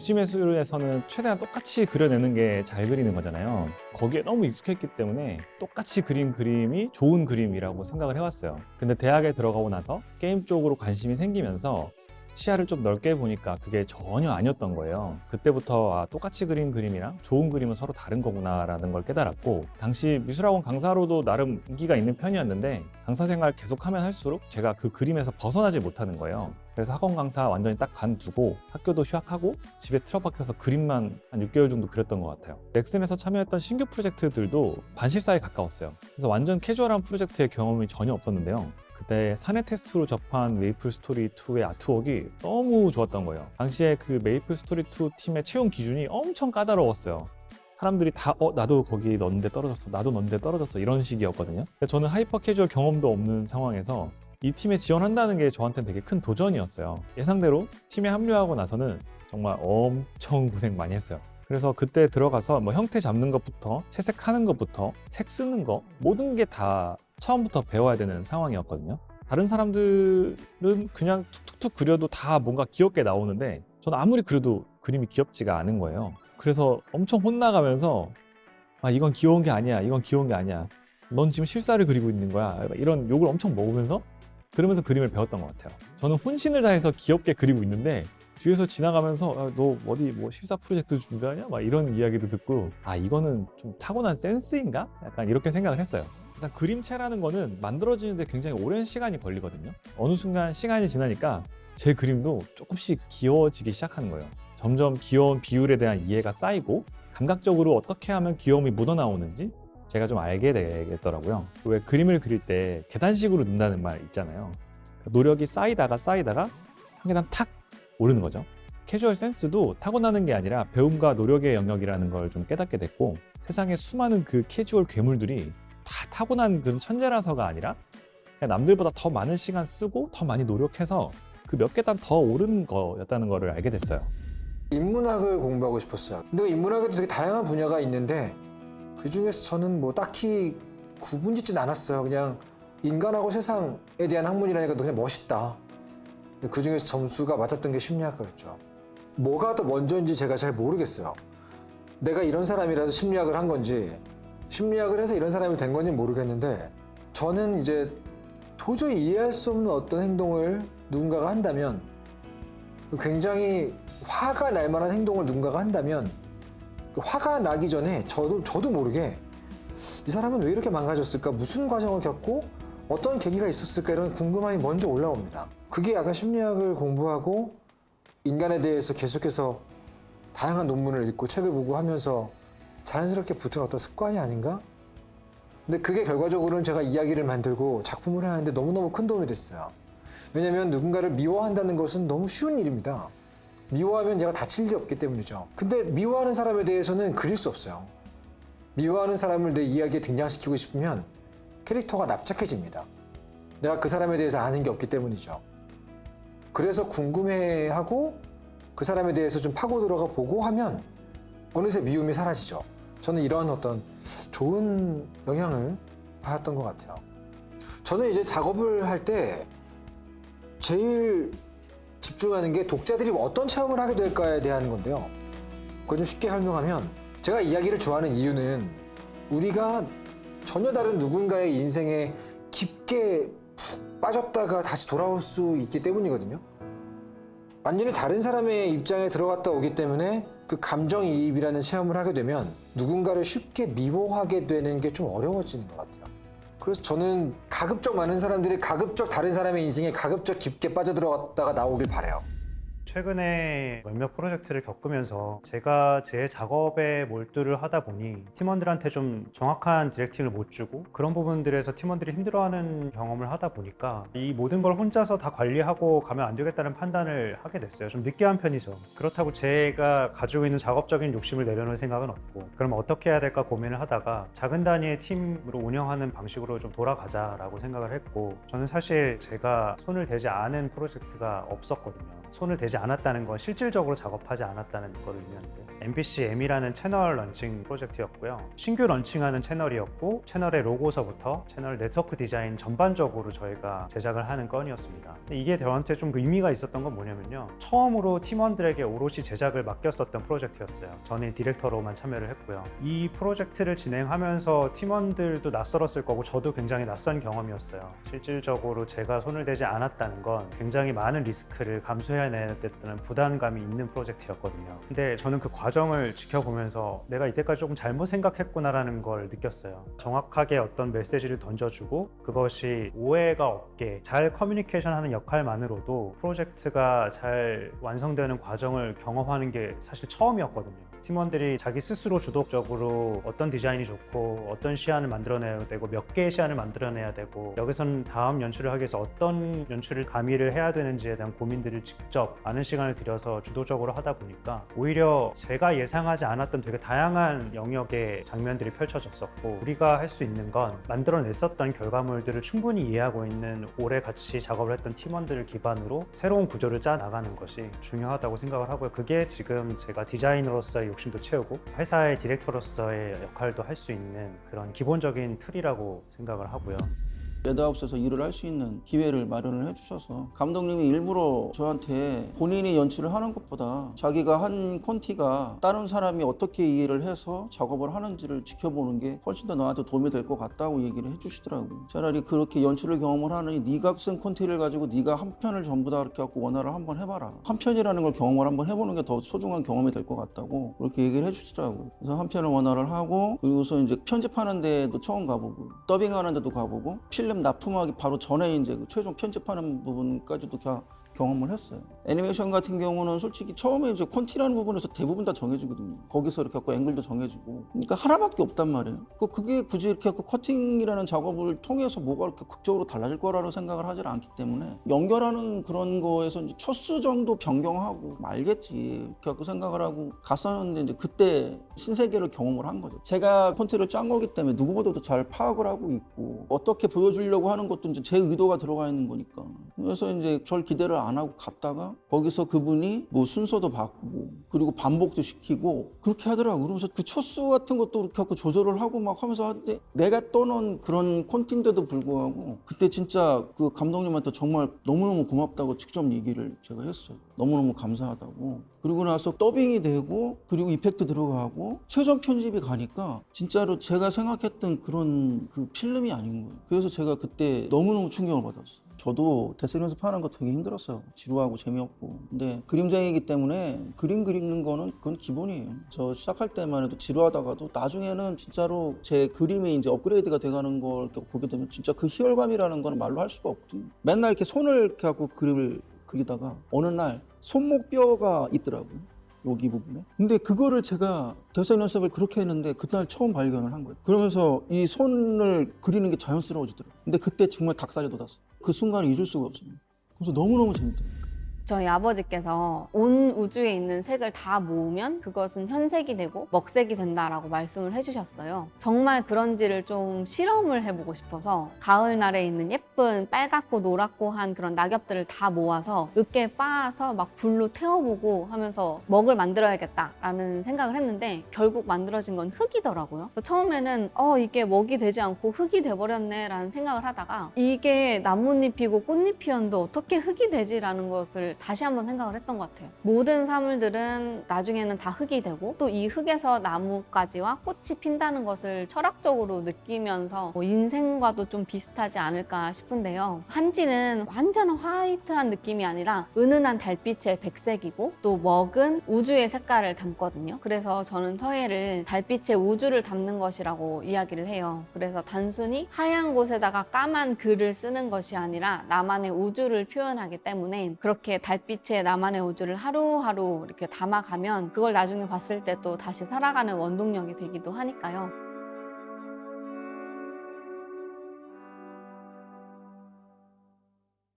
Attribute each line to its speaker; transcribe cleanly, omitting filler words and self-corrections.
Speaker 1: 입시미술에서는 최대한 똑같이 그려내는 게 잘 그리는 거잖아요. 거기에 너무 익숙했기 때문에 똑같이 그린 그림이 좋은 그림이라고 생각을 해왔어요. 근데 대학에 들어가고 나서 게임 쪽으로 관심이 생기면서 시야를 좀 넓게 보니까 그게 전혀 아니었던 거예요. 그때부터 똑같이 그린 그림이랑 좋은 그림은 서로 다른 거구나 라는 걸 깨달았고, 당시 미술학원 강사로도 나름 인기가 있는 편이었는데 강사 생활 계속하면 할수록 제가 그 그림에서 벗어나지 못하는 거예요. 그래서 학원 강사 완전히 딱 관두고 학교도 휴학하고 집에 틀어박혀서 그림만 한 6개월 정도 그렸던 것 같아요. 넥슨에서 참여했던 신규 프로젝트들도 반실사에 가까웠어요. 그래서 완전 캐주얼한 프로젝트의 경험이 전혀 없었는데요. 그때 사내 테스트로 접한 메이플 스토리 2의 아트웍이 너무 좋았던 거예요. 당시에 그 메이플 스토리 2 팀의 채용 기준이 엄청 까다로웠어요. 사람들이 다 나도 거기 넣었는데 떨어졌어, 나도 넣었는데 떨어졌어, 이런 식이었거든요. 저는 하이퍼 캐주얼 경험도 없는 상황에서 이 팀에 지원한다는 게 저한테는 되게 큰 도전이었어요. 예상대로 팀에 합류하고 나서는 정말 엄청 고생 많이 했어요. 그래서 그때 들어가서 뭐 형태 잡는 것부터 채색하는 것부터 색 쓰는 거 모든 게 다 처음부터 배워야 되는 상황이었거든요. 다른 사람들은 그냥 툭툭툭 그려도 다 뭔가 귀엽게 나오는데 저는 아무리 그려도 그림이 귀엽지가 않은 거예요. 그래서 엄청 혼나가면서 이건 귀여운 게 아니야, 이건 귀여운 게 아니야, 넌 지금 실사를 그리고 있는 거야, 이런 욕을 엄청 먹으면서 그러면서 그림을 배웠던 것 같아요. 저는 혼신을 다해서 귀엽게 그리고 있는데 뒤에서 지나가면서 너 어디 뭐 실사 프로젝트 준비하냐? 막 이런 이야기도 듣고 이거는 좀 타고난 센스인가? 약간 이렇게 생각을 했어요. 일단 그림체라는 거는 만들어지는데 굉장히 오랜 시간이 걸리거든요. 어느 순간 시간이 지나니까 제 그림도 조금씩 귀여워지기 시작하는 거예요. 점점 귀여운 비율에 대한 이해가 쌓이고 감각적으로 어떻게 하면 귀여움이 묻어나오는지 제가 좀 알게 되겠더라고요. 왜 그림을 그릴 때 계단식으로 넣는다는 말 있잖아요. 노력이 쌓이다가 한 계단 탁 오르는 거죠. 캐주얼 센스도 타고나는 게 아니라 배움과 노력의 영역이라는 걸 좀 깨닫게 됐고, 세상에 수많은 그 캐주얼 괴물들이 다 타고난 그런 천재라서가 아니라 그냥 남들보다 더 많은 시간 쓰고 더 많이 노력해서 그 몇 계단 더 오른 거였다는 거를 알게 됐어요.
Speaker 2: 인문학을 공부하고 싶었어요. 근데 인문학에도 되게 다양한 분야가 있는데 그 중에서 저는 뭐 딱히 구분짓진 않았어요. 그냥 인간하고 세상에 대한 학문이라니까 그냥 멋있다. 그 중에서 점수가 맞았던 게 심리학과였죠. 뭐가 더 먼저인지 제가 잘 모르겠어요. 내가 이런 사람이라서 심리학을 한 건지 심리학을 해서 이런 사람이 된 건지 모르겠는데, 저는 이제 도저히 이해할 수 없는 어떤 행동을 누군가가 한다면, 굉장히 화가 날 만한 행동을 누군가가 한다면 화가 나기 전에 저도 모르게 이 사람은 왜 이렇게 망가졌을까, 무슨 과정을 겪고 어떤 계기가 있었을까, 이런 궁금함이 먼저 올라옵니다. 그게 약간 심리학을 공부하고 인간에 대해서 계속해서 다양한 논문을 읽고 책을 보고 하면서 자연스럽게 붙은 어떤 습관이 아닌가? 근데 그게 결과적으로는 제가 이야기를 만들고 작품을 하는데 너무너무 큰 도움이 됐어요. 왜냐면 누군가를 미워한다는 것은 너무 쉬운 일입니다. 미워하면 얘가 다칠 일이 없기 때문이죠. 근데 미워하는 사람에 대해서는 그릴 수 없어요. 미워하는 사람을 내 이야기에 등장시키고 싶으면 캐릭터가 납작해집니다. 내가 그 사람에 대해서 아는 게 없기 때문이죠. 그래서 궁금해하고 그 사람에 대해서 좀 파고 들어가 보고 하면 어느새 미움이 사라지죠. 저는 이런 어떤 좋은 영향을 받았던 것 같아요. 저는 이제 작업을 할 때 제일 집중하는 게 독자들이 어떤 체험을 하게 될까에 대한 건데요. 그걸 좀 쉽게 설명하면, 제가 이야기를 좋아하는 이유는 우리가 전혀 다른 누군가의 인생에 깊게 푹 빠졌다가 다시 돌아올 수 있기 때문이거든요. 완전히 다른 사람의 입장에 들어갔다 오기 때문에 그 감정이입이라는 체험을 하게 되면 누군가를 쉽게 미워하게 되는 게 좀 어려워지는 것 같아요. 그래서 저는 가급적 많은 사람들이 가급적 다른 사람의 인생에 가급적 깊게 빠져들어갔다가 나오길 바라요.
Speaker 3: 최근에 몇몇 프로젝트를 겪으면서 제가 제 작업에 몰두를 하다 보니 팀원들한테 좀 정확한 디렉팅을 못 주고 그런 부분들에서 팀원들이 힘들어하는 경험을 하다 보니까 이 모든 걸 혼자서 다 관리하고 가면 안 되겠다는 판단을 하게 됐어요. 좀 느끼한 편이죠. 그렇다고 제가 가지고 있는 작업적인 욕심을 내려놓을 생각은 없고, 그럼 어떻게 해야 될까 고민을 하다가 작은 단위의 팀으로 운영하는 방식으로 좀 돌아가자라고 생각을 했고, 저는 사실 제가 손을 대지 않은 프로젝트가 없었거든요. 손을 대지 않았다는 건 실질적으로 작업하지 않았다는 걸 의미하는데, MBC-M이라는 채널 런칭 프로젝트였고요. 신규 런칭하는 채널이었고 채널의 로고서부터 채널 네트워크 디자인 전반적으로 저희가 제작을 하는 건이었습니다. 이게 저한테 좀 의미가 있었던 건 뭐냐면요, 처음으로 팀원들에게 오롯이 제작을 맡겼었던 프로젝트였어요. 저는 디렉터로만 참여를 했고요. 이 프로젝트를 진행하면서 팀원들도 낯설었을 거고 저도 굉장히 낯선 경험이었어요. 실질적으로 제가 손을 대지 않았다는 건 굉장히 많은 리스크를 감수해야 됐다는 부담감이 있는 프로젝트였거든요. 근데 저는 그 과정을 지켜보면서 내가 이때까지 조금 잘못 생각했구나라는 걸 느꼈어요. 정확하게 어떤 메시지를 던져주고 그것이 오해가 없게 잘 커뮤니케이션하는 역할만으로도 프로젝트가 잘 완성되는 과정을 경험하는 게 사실 처음이었거든요. 팀원들이 자기 스스로 주도적으로 어떤 디자인이 좋고 어떤 시안을 만들어내야 되고 몇 개의 시안을 만들어내야 되고 여기서는 다음 연출을 하기 위해서 어떤 연출을 가미를 해야 되는지에 대한 고민들을 직접 많은 시간을 들여서 주도적으로 하다 보니까 오히려 제가 예상하지 않았던 되게 다양한 영역의 장면들이 펼쳐졌었고, 우리가 할 수 있는 건 만들어냈었던 결과물들을 충분히 이해하고 있는 오래 같이 작업을 했던 팀원들을 기반으로 새로운 구조를 짜 나가는 것이 중요하다고 생각을 하고요. 그게 지금 제가 디자이너로서의 욕심도 채우고 회사의 디렉터로서의 역할도 할 수 있는 그런 기본적인 틀이라고 생각을 하고요.
Speaker 4: 레드하우스에서 일을 할 수 있는 기회를 마련을 해주셔서 감독님이 일부러 저한테 본인이 연출을 하는 것보다 자기가 한 콘티가 다른 사람이 어떻게 이해를 해서 작업을 하는지를 지켜보는 게 훨씬 더 너한테 도움이 될 것 같다고 얘기를 해주시더라고요. 차라리 그렇게 연출을 경험을 하느니 네가 쓴 콘티를 가지고 네가 한 편을 전부 다 이렇게 갖고 원화를 한번 해봐라. 한 편이라는 걸 경험을 한번 해보는 게 더 소중한 경험이 될 것 같다고 그렇게 얘기를 해주시더라고요. 그래서 한 편을 원화를 하고, 그리고서 이제 편집하는 데도 처음 가보고 더빙하는 데도 가보고 필름 납품하기 바로 전에 이제 최종 편집하는 부분까지도 경험을 했어요. 애니메이션 같은 경우는 솔직히 처음에 이제 콘티라는 부분에서 대부분 다 정해지거든요. 거기서 이렇게 갖고 앵글도 정해지고, 그러니까 하나밖에 없단 말이에요. 그게 굳이 이렇게 갖고 커팅이라는 작업을 통해서 뭐가 이렇게 극적으로 달라질 거라고 생각을 하지 않기 때문에 연결하는 그런 거에서 이제 초수 정도 변경하고 말겠지 이렇게 갖고 생각을 하고 갔었는데, 이제 그때 신세계를 경험을 한 거죠. 제가 콘티를 짠 거기 때문에 누구보다도 잘 파악을 하고 있고 어떻게 보여주려고 하는 것도 이제 제 의도가 들어가 있는 거니까. 그래서 이제 별 기대를 안 하고 갔다가 거기서 그분이 뭐 순서도 바꾸고 그리고 반복도 시키고 그렇게 하더라고요. 그러면서 그 초수 같은 것도 이렇게 하고 조절을 하고 막 하면서 하는데, 내가 떠놓은 그런 콘티인데도 불구하고 그때 진짜 그 감독님한테 정말 너무너무 고맙다고 직접 얘기를 제가 했어요. 너무너무 감사하다고. 그리고 나서 더빙이 되고 그리고 이펙트 들어가고 최종 편집이 가니까 진짜로 제가 생각했던 그런 그 필름이 아닌 거예요. 그래서 제가 그때 너무너무 충격을 받았어요. 저도 데스 연습하는 거 되게 힘들었어요. 지루하고 재미없고. 근데 그림쟁이기 때문에 그림 그리는 거는 그건 기본이에요. 저 시작할 때만 해도 지루하다가도 나중에는 진짜로 제 그림이 이제 업그레이드가 돼가는 걸 이렇게 보게 되면 진짜 그 희열감이라는 거는 말로 할 수가 없거든요. 맨날 이렇게 손을 이렇게 하고 그림을 그리다가 어느 날 손목뼈가 있더라고요. 여기 부분에. 근데 그거를 제가 대사 연습을 그렇게 했는데 그날 처음 발견을 한 거예요. 그러면서 이 손을 그리는 게 자연스러워지더라고요. 근데 그때 정말 닭살이 돋았어요. 그 순간을 잊을 수가 없어요. 그래서 너무너무 재밌더라고요.
Speaker 5: 저희 아버지께서 온 우주에 있는 색을 다 모으면 그것은 현색이 되고 먹색이 된다라고 말씀을 해주셨어요. 정말 그런지를 좀 실험을 해보고 싶어서 가을날에 있는 예쁜 빨갛고 노랗고 한 그런 낙엽들을 다 모아서 으깨 빻아서 막 불로 태워보고 하면서 먹을 만들어야겠다라는 생각을 했는데 결국 만들어진 건 흙이더라고요. 처음에는 이게 먹이 되지 않고 흙이 돼버렸네 라는 생각을 하다가 이게 나뭇잎이고 꽃잎이었는데 어떻게 흙이 되지라는 것을 다시 한번 생각을 했던 것 같아요. 모든 사물들은 나중에는 다 흙이 되고 또 이 흙에서 나무가지와 꽃이 핀다는 것을 철학적으로 느끼면서 인생과도 좀 비슷하지 않을까 싶은데요. 한지는 완전 화이트한 느낌이 아니라 은은한 달빛의 백색이고 또 먹은 우주의 색깔을 담거든요. 그래서 저는 서예를 달빛의 우주를 담는 것이라고 이야기를 해요. 그래서 단순히 하얀 곳에다가 까만 글을 쓰는 것이 아니라 나만의 우주를 표현하기 때문에 그렇게 달빛의 나만의 우주를 하루하루 이렇게 담아가면 그걸 나중에 봤을 때 또 다시 살아가는 원동력이 되기도 하니까요.